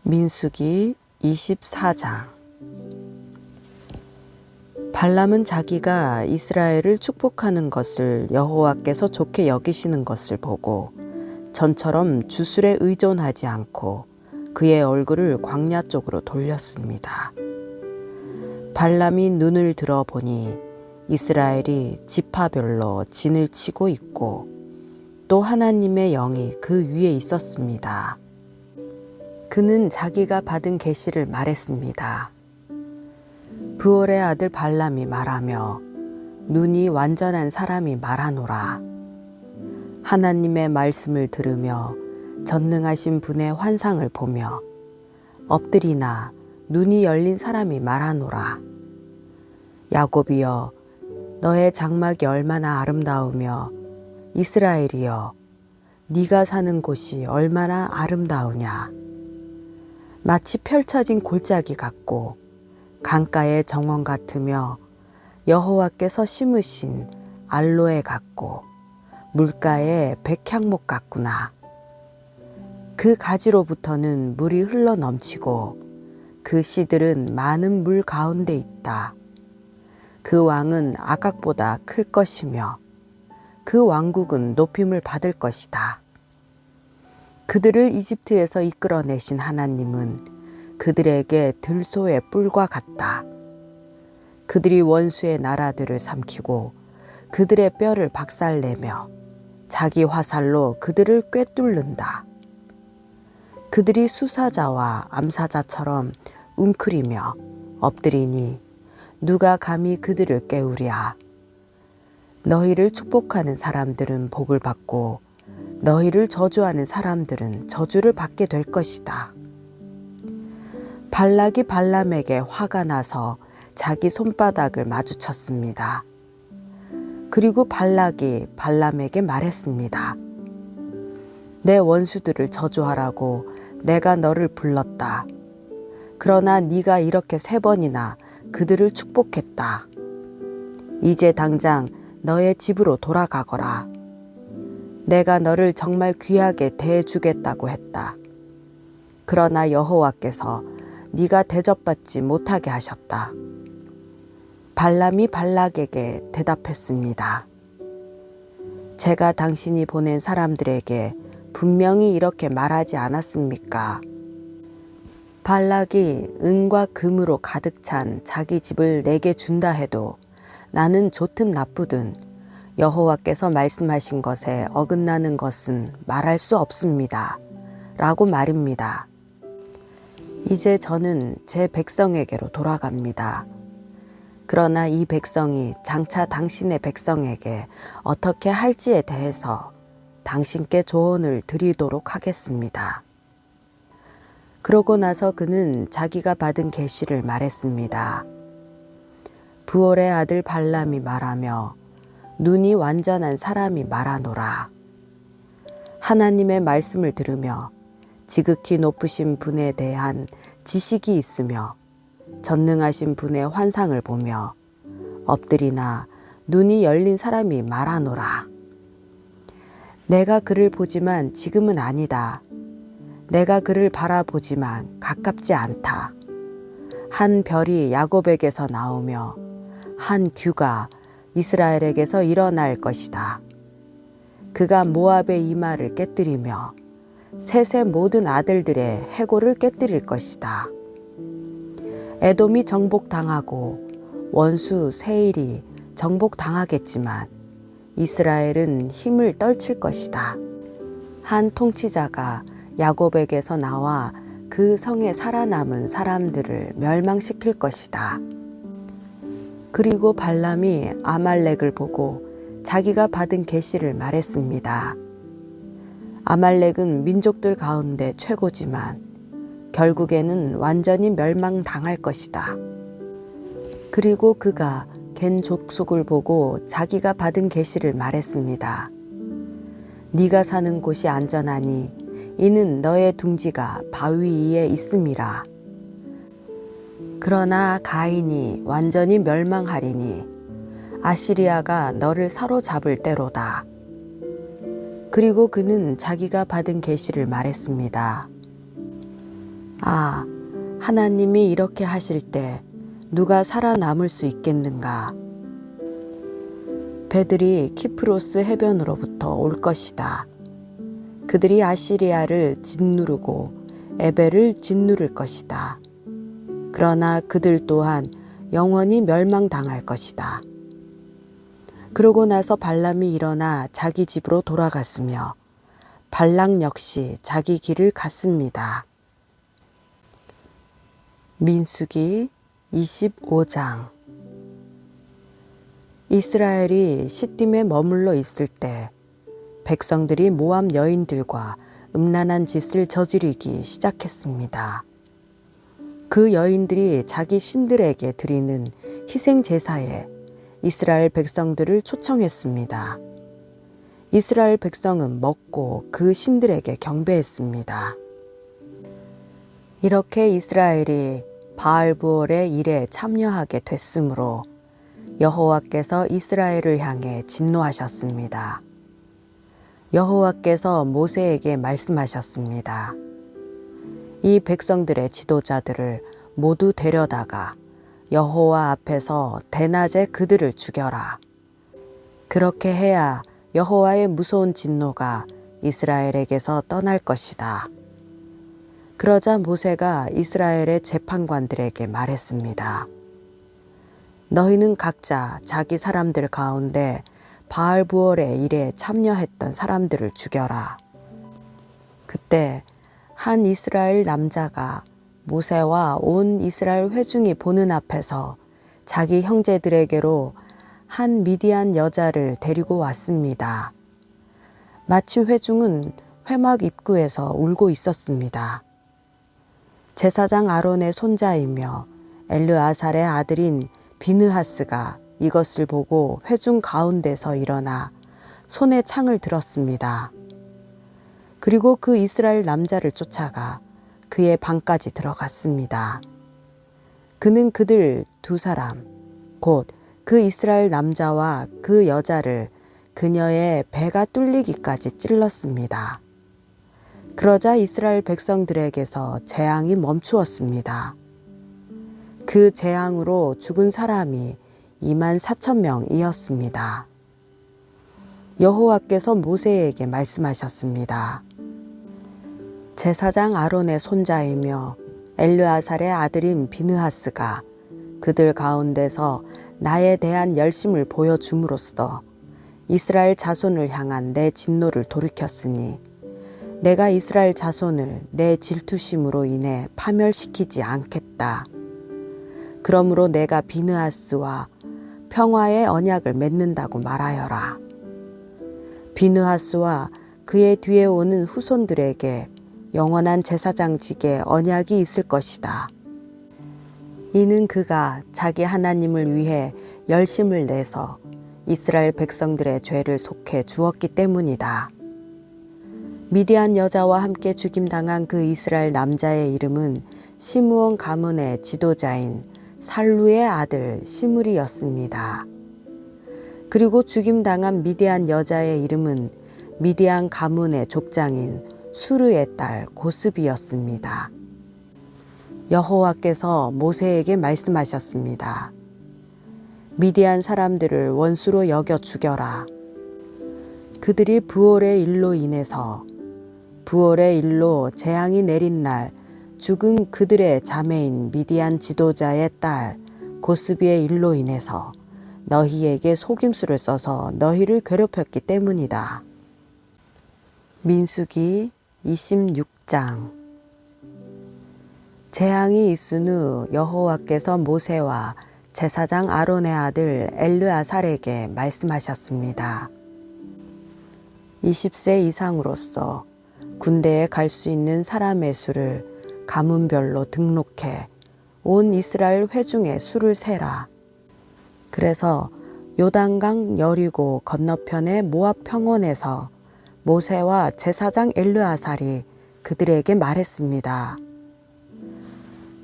민수기 24장. 발람은 자기가 이스라엘을 축복하는 것을 여호와께서 좋게 여기시는 것을 보고 전처럼 주술에 의존하지 않고 그의 얼굴을 광야 쪽으로 돌렸습니다. 발람이 눈을 들어보니 이스라엘이 지파별로 진을 치고 있고 또 하나님의 영이 그 위에 있었습니다. 그는 자기가 받은 계시를 말했습니다. 부올의 아들 발람이 말하며 눈이 완전한 사람이 말하노라. 하나님의 말씀을 들으며 전능하신 분의 환상을 보며 엎드리나 눈이 열린 사람이 말하노라. 야곱이여, 너의 장막이 얼마나 아름다우며 이스라엘이여, 네가 사는 곳이 얼마나 아름다우냐. 마치 펼쳐진 골짜기 같고 강가의 정원 같으며 여호와께서 심으신 알로에 같고 물가의 백향목 같구나. 그 가지로부터는 물이 흘러 넘치고 그 씨들은 많은 물 가운데 있다. 그 왕은 아각보다 클 것이며 그 왕국은 높임을 받을 것이다. 그들을 이집트에서 이끌어내신 하나님은 그들에게 들소의 뿔과 같다. 그들이 원수의 나라들을 삼키고 그들의 뼈를 박살내며 자기 화살로 그들을 꿰뚫는다. 그들이 수사자와 암사자처럼 웅크리며 엎드리니 누가 감히 그들을 깨우랴. 너희를 축복하는 사람들은 복을 받고 너희를 저주하는 사람들은 저주를 받게 될 것이다. 발락이 발람에게 화가 나서 자기 손바닥을 마주쳤습니다. 그리고 발락이 발람에게 말했습니다. 내 원수들을 저주하라고 내가 너를 불렀다. 그러나 네가 이렇게 3번이나 그들을 축복했다. 이제 당장 너의 집으로 돌아가거라. 내가 너를 정말 귀하게 대해주겠다고 했다. 그러나 여호와께서 네가 대접받지 못하게 하셨다. 발람이 발락에게 대답했습니다. 제가 당신이 보낸 사람들에게 분명히 이렇게 말하지 않았습니까? 발락이 은과 금으로 가득 찬 자기 집을 내게 준다 해도 나는 좋든 나쁘든 여호와께서 말씀하신 것에 어긋나는 것은 말할 수 없습니다. 라고 말입니다. 이제 저는 제 백성에게로 돌아갑니다. 그러나 이 백성이 장차 당신의 백성에게 어떻게 할지에 대해서 당신께 조언을 드리도록 하겠습니다. 그러고 나서 그는 자기가 받은 계시를 말했습니다. 부올의 아들 발람이 말하며 눈이 완전한 사람이 말하노라. 하나님의 말씀을 들으며 지극히 높으신 분에 대한 지식이 있으며 전능하신 분의 환상을 보며 엎드리나 눈이 열린 사람이 말하노라. 내가 그를 보지만 지금은 아니다. 내가 그를 바라보지만 가깝지 않다. 한 별이 야곱에게서 나오며 한 규가 이스라엘에게서 일어날 것이다. 그가 모압의 이마를 깨뜨리며 셋의 모든 아들들의 해골을 깨뜨릴 것이다. 에돔이 정복당하고 원수 세일이 정복당하겠지만 이스라엘은 힘을 떨칠 것이다. 한 통치자가 야곱에게서 나와 그 성에 살아남은 사람들을 멸망시킬 것이다. 그리고 발람이 아말렉을 보고 자기가 받은 계시를 말했습니다. 아말렉은 민족들 가운데 최고지만 결국에는 완전히 멸망당할 것이다. 그리고 그가 겐 족속을 보고 자기가 받은 계시를 말했습니다. 네가 사는 곳이 안전하니 이는 너의 둥지가 바위 위에 있음이라. 그러나 가인이 완전히 멸망하리니 아시리아가 너를 사로잡을 때로다. 그리고 그는 자기가 받은 계시를 말했습니다. 아, 하나님이 이렇게 하실 때 누가 살아남을 수 있겠는가? 배들이 키프로스 해변으로부터 올 것이다. 그들이 아시리아를 짓누르고 에벨을 짓누를 것이다. 그러나 그들 또한 영원히 멸망당할 것이다. 그러고 나서 발람이 일어나 자기 집으로 돌아갔으며 발락 역시 자기 길을 갔습니다. 민수기 25장. 이스라엘이 시딤에 머물러 있을 때 백성들이 모압 여인들과 음란한 짓을 저지르기 시작했습니다. 그 여인들이 자기 신들에게 드리는 희생 제사에 이스라엘 백성들을 초청했습니다. 이스라엘 백성은 먹고 그 신들에게 경배했습니다. 이렇게 이스라엘이 바알브올의 일에 참여하게 됐으므로 여호와께서 이스라엘을 향해 진노하셨습니다. 여호와께서 모세에게 말씀하셨습니다. 이 백성들의 지도자들을 모두 데려다가 여호와 앞에서 대낮에 그들을 죽여라. 그렇게 해야 여호와의 무서운 진노가 이스라엘에게서 떠날 것이다. 그러자 모세가 이스라엘의 재판관들에게 말했습니다. 너희는 각자 자기 사람들 가운데 바알브올의 일에 참여했던 사람들을 죽여라. 그때 한 이스라엘 남자가 모세와 온 이스라엘 회중이 보는 앞에서 자기 형제들에게로 한 미디안 여자를 데리고 왔습니다. 마치 회중은 회막 입구에서 울고 있었습니다. 제사장 아론의 손자이며 엘르아살의 아들인 비느하스가 이것을 보고 회중 가운데서 일어나 손에 창을 들었습니다. 그리고 그 이스라엘 남자를 쫓아가 그의 방까지 들어갔습니다. 그는 그들 두 사람, 곧 그 이스라엘 남자와 그 여자를 그녀의 배가 뚫리기까지 찔렀습니다. 그러자 이스라엘 백성들에게서 재앙이 멈추었습니다. 그 재앙으로 죽은 사람이 24,000명이었습니다. 여호와께서 모세에게 말씀하셨습니다. 제사장 아론의 손자이며 엘르아살의 아들인 비느하스가 그들 가운데서 나에 대한 열심을 보여줌으로써 이스라엘 자손을 향한 내 진노를 돌이켰으니 내가 이스라엘 자손을 내 질투심으로 인해 파멸시키지 않겠다. 그러므로 내가 비느하스와 평화의 언약을 맺는다고 말하여라. 비느하스와 그의 뒤에 오는 후손들에게 영원한 제사장직의 언약이 있을 것이다. 이는 그가 자기 하나님을 위해 열심을 내서 이스라엘 백성들의 죄를 속해 주었기 때문이다. 미디안 여자와 함께 죽임당한 그 이스라엘 남자의 이름은 시므온 가문의 지도자인 살루의 아들 시므리였습니다. 그리고 죽임당한 미디안 여자의 이름은 미디안 가문의 족장인 수르의 딸 고스비였습니다. 여호와께서 모세에게 말씀하셨습니다. 미디안 사람들을 원수로 여겨 죽여라. 그들이 부올의 일로 인해서 부올의 일로 재앙이 내린 날 죽은 그들의 자매인 미디안 지도자의 딸 고스비의 일로 인해서 너희에게 속임수를 써서 너희를 괴롭혔기 때문이다. 민수기 26장. 재앙이 있은 후 여호와께서 모세와 제사장 아론의 아들 엘르아살에게 말씀하셨습니다. 20세 이상으로서 군대에 갈 수 있는 사람의 수를 가문별로 등록해 온 이스라엘 회중의 수를 세라. 그래서 요단강 여리고 건너편의 모압 평원에서 모세와 제사장 엘르아살이 그들에게 말했습니다.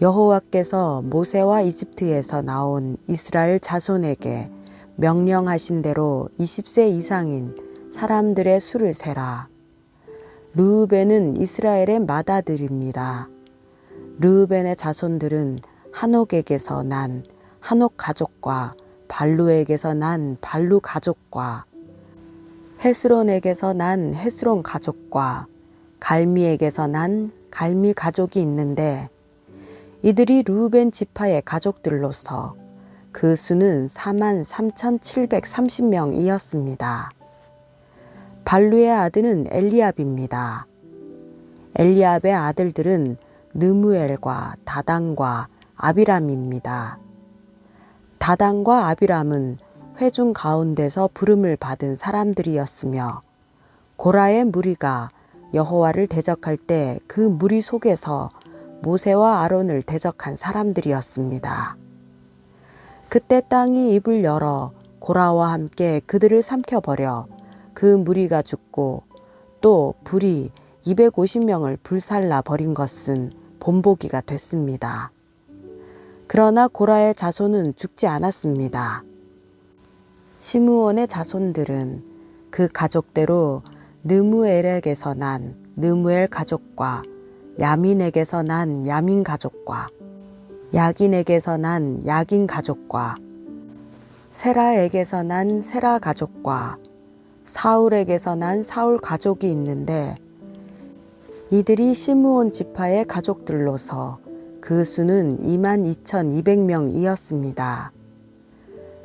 여호와께서 모세와 이집트에서 나온 이스라엘 자손에게 명령하신 대로 20세 이상인 사람들의 수를 세라. 르우벤은 이스라엘의 맏아들입니다. 르우벤의 자손들은 한옥에게서 난 한옥 가족과 발루에게서 난 발루 가족과 헤스론에게서 난 헤스론 가족과 갈미에게서 난 갈미 가족이 있는데 이들이 르우벤 지파의 가족들로서 그 수는 43,730명이었습니다. 발루의 아들은 엘리압입니다. 엘리압의 아들들은 느무엘과 다단과 아비람입니다. 다단과 아비람은 회중 가운데서 부름을 받은 사람들이었으며 고라의 무리가 여호와를 대적할 때 그 무리 속에서 모세와 아론을 대적한 사람들이었습니다. 그때 땅이 입을 열어 고라와 함께 그들을 삼켜버려 그 무리가 죽고 또 불이 250명을 불살라 버린 것은 본보기가 됐습니다. 그러나 고라의 자손은 죽지 않았습니다. 시므온의 자손들은 그 가족대로 느무엘에게서 난 느무엘 가족과 야민에게서 난 야민 가족과 야긴에게서 난 야긴 가족과 세라에게서 난 세라 가족과 사울에게서 난 사울 가족이 있는데 이들이 시므온 지파의 가족들로서 그 수는 22,200명이었습니다.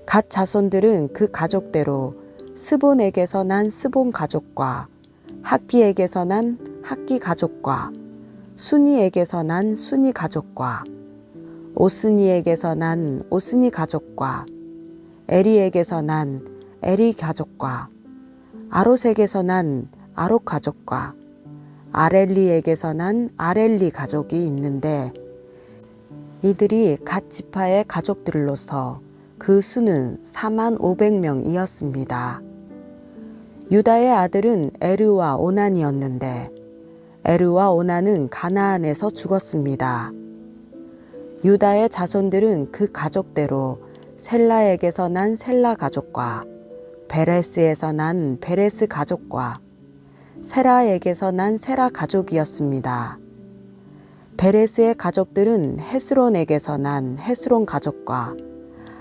갓 자손들은 그 가족대로 스본에게서 난 스본 가족과 학기에게서 난 학기 가족과 순이에게서 난 순이 가족과 오스니에게서 난 오스니 가족과 에리에게서 난 에리 가족과 아롯에게서 난 아롯 가족과 아렐리에게서 난 아렐리 가족이 있는데 이들이 갓 지파의 가족들로서 그 수는 45,000명이었습니다. 유다의 아들은 에르와 오난이었는데 에르와 오난은 가나안에서 죽었습니다. 유다의 자손들은 그 가족대로 셀라에게서 난 셀라 가족과 베레스에서 난 베레스 가족과 세라에게서 난 세라 가족이었습니다. 베레스의 가족들은 헤스론에게서 난 헤스론 가족과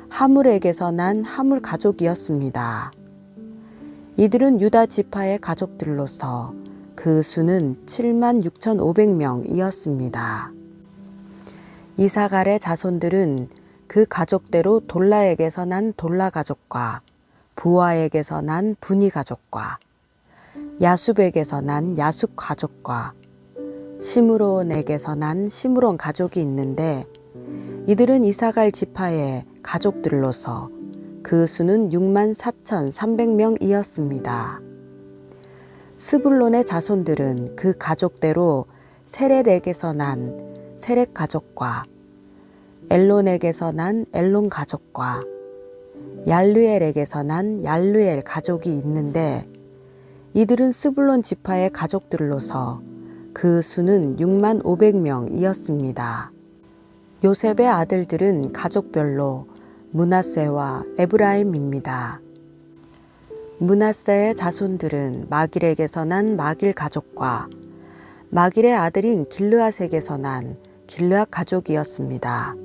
하물에게서 난 하물 가족이었습니다. 이들은 유다 지파의 가족들로서 그 수는 76,500명이었습니다. 이사갈의 자손들은 그 가족대로 돌라에게서 난 돌라 가족과 부아에게서 난 부니 가족과 야숲에게서 난 야숲 가족과 시므론에게서 난 시므론 가족이 있는데 이들은 이사갈 지파의 가족들로서 그 수는 64,300명이었습니다. 스불론의 자손들은 그 가족대로 세렛에게서 난 세렛 가족과 엘론에게서 난 엘론 가족과 얄르엘에게서 난 얄르엘 가족이 있는데 이들은 스불론 지파의 가족들로서 그 수는 65,000명이었습니다. 요셉의 아들들은 가족별로 므낫세와 에브라임입니다. 므낫세의 자손들은 마길에게서 난 마길 가족과 마길의 아들인 길르앗에게서 난 길르앗 가족이었습니다.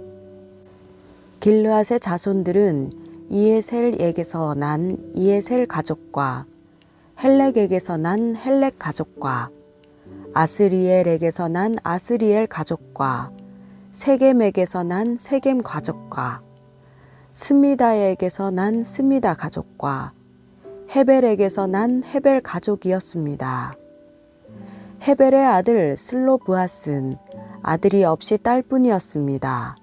길르앗의 자손들은 이에셀에게서 난 이에셀 가족과 헬렉에게서 난 헬렉 가족과 아스리엘에게서 난 아스리엘 가족과 세겜에게서 난 세겜 가족과 스미다에게서 난 스미다 가족과 헤벨에게서 난 헤벨 가족이었습니다. 헤벨의 아들 슬로브앗은 아들이 없이 딸뿐이었습니다.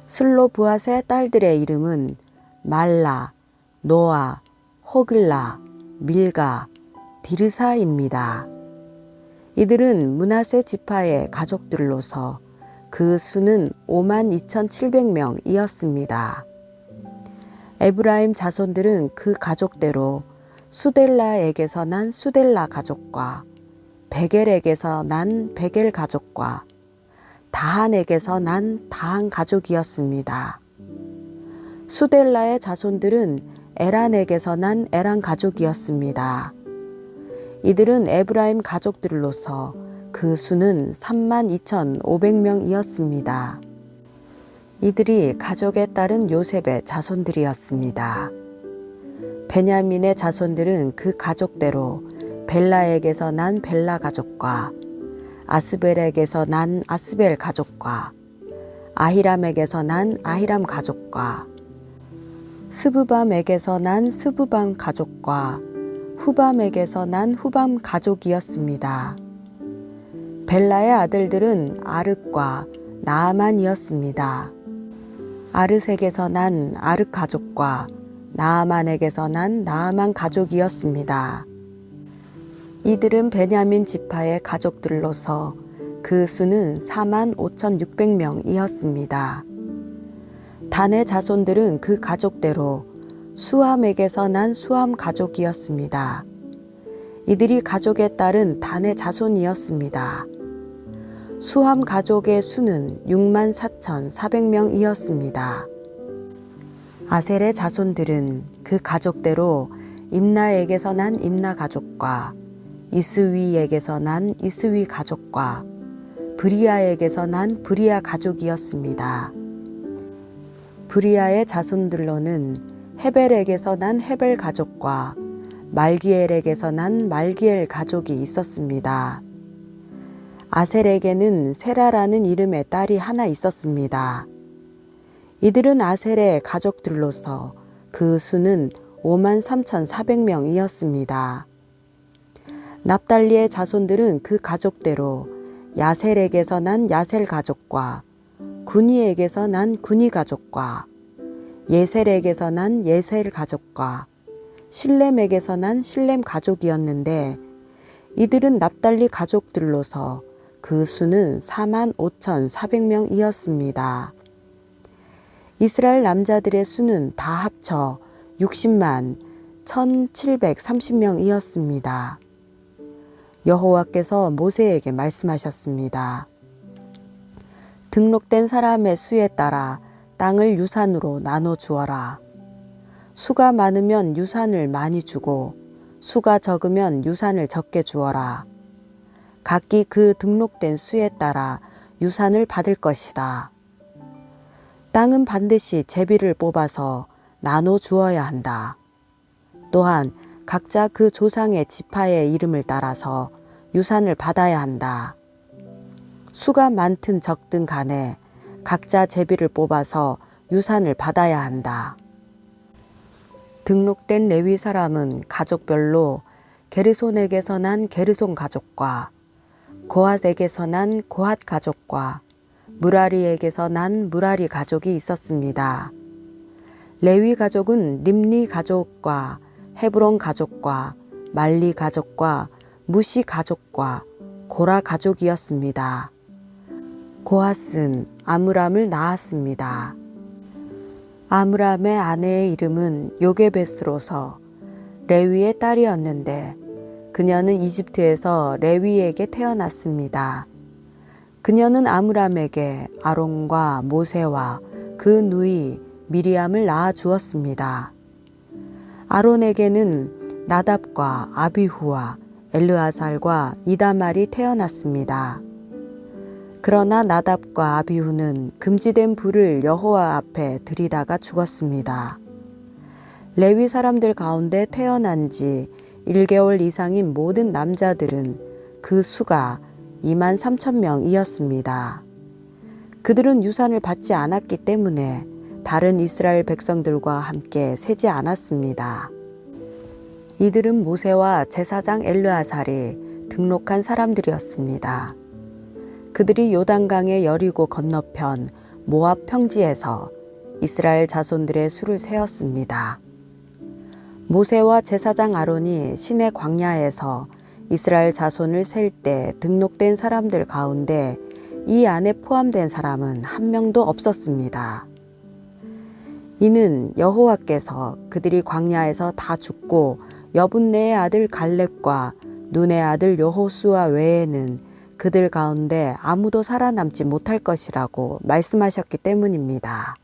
슬로브앗의 딸들의 이름은 말라, 노아, 호글라, 밀가, 디르사입니다. 이들은 므낫세 지파의 가족들로서 그 수는 52,700명이었습니다. 에브라임 자손들은 그 가족대로 수델라에게서 난 수델라 가족과 베겔에게서 난 베겔 가족과 다한에게서 난 다한 가족이었습니다. 수델라의 자손들은 에란에게서 난 에란 가족이었습니다. 이들은 에브라임 가족들로서 그 수는 32,500명이었습니다. 이들이 가족에 따른 요셉의 자손들이었습니다. 베냐민의 자손들은 그 가족대로 벨라에게서 난 벨라 가족과 아스벨에게서 난 아스벨 가족과 아히람에게서 난 아히람 가족과 스브밤에게서 난 스브밤 가족과 후밤에게서 난 후밤 가족이었습니다. 벨라의 아들들은 아르과 나아만이었습니다. 아르색에서 난 아르 가족과 나아만에게서 난 나아만 가족이었습니다. 이들은 베냐민 지파의 가족들로서 그 수는 45,600명이었습니다. 단의 자손들은 그 가족대로 수함에게서 난 수함 가족이었습니다. 이들이 가족에 따른 단의 자손이었습니다. 수함 가족의 수는 64,400명이었습니다. 아셀의 자손들은 그 가족대로 임나에게서 난 임나 가족과 이스위에게서 난 이스위 가족과 브리아에게서 난 브리아 가족이었습니다. 브리아의 자손들로는 헤벨에게서 난 헤벨 가족과 말기엘에게서 난 말기엘 가족이 있었습니다. 아셀에게는 세라라는 이름의 딸이 하나 있었습니다. 이들은 아셀의 가족들로서 그 수는 53,400명이었습니다. 납달리의 자손들은 그 가족대로 야셀에게서 난 야셀 가족과 구니에게서 난 구니 가족과 예셀에게서 난 예셀 가족과 실렘에게서 난 실렘 가족이었는데 이들은 납달리 가족들로서 그 수는 45,400명이었습니다. 이스라엘 남자들의 수는 다 합쳐 60만 1,730명이었습니다. 여호와께서 모세에게 말씀하셨습니다. 등록된 사람의 수에 따라 땅을 유산으로 나눠 주어라. 수가 많으면 유산을 많이 주고 수가 적으면 유산을 적게 주어라. 각기 그 등록된 수에 따라 유산을 받을 것이다. 땅은 반드시 제비를 뽑아서 나눠 주어야 한다. 또한 각자 그 조상의 지파의 이름을 따라서 유산을 받아야 한다. 수가 많든 적든 간에 각자 제비를 뽑아서 유산을 받아야 한다. 등록된 레위 사람은 가족별로 게르손에게서 난 게르손 가족과 고핫에게서 난 고핫 가족과 무라리에게서 난 무라리 가족이 있었습니다. 레위 가족은 림니 가족과 헤브론 가족과 말리 가족과 무시 가족과 고라 가족이었습니다. 고핫은 아므람을 낳았습니다. 아므람의 아내의 이름은 요게베스로서 레위의 딸이었는데 그녀는 이집트에서 레위에게 태어났습니다. 그녀는 아므람에게 아론과 모세와 그 누이 미리암을 낳아 주었습니다. 아론에게는 나답과 아비후와 엘르아살과 이다말이 태어났습니다. 그러나 나답과 아비후는 금지된 불을 여호와 앞에 들이다가 죽었습니다. 레위 사람들 가운데 태어난 지 1개월 이상인 모든 남자들은 그 수가 23,000명이었습니다. 그들은 유산을 받지 않았기 때문에 다른 이스라엘 백성들과 함께 세지 않았습니다. 이들은 모세와 제사장 엘르아살이 등록한 사람들이었습니다. 그들이 요단강의 여리고 건너편 모압 평지에서 이스라엘 자손들의 수를 세었습니다. 모세와 제사장 아론이 시내 광야에서 이스라엘 자손을 셀 때 등록된 사람들 가운데 이 안에 포함된 사람은 한 명도 없었습니다. 이는 여호와께서 그들이 광야에서 다 죽고 여분네의 아들 갈렙과 눈의 아들 여호수아 외에는 그들 가운데 아무도 살아남지 못할 것이라고 말씀하셨기 때문입니다.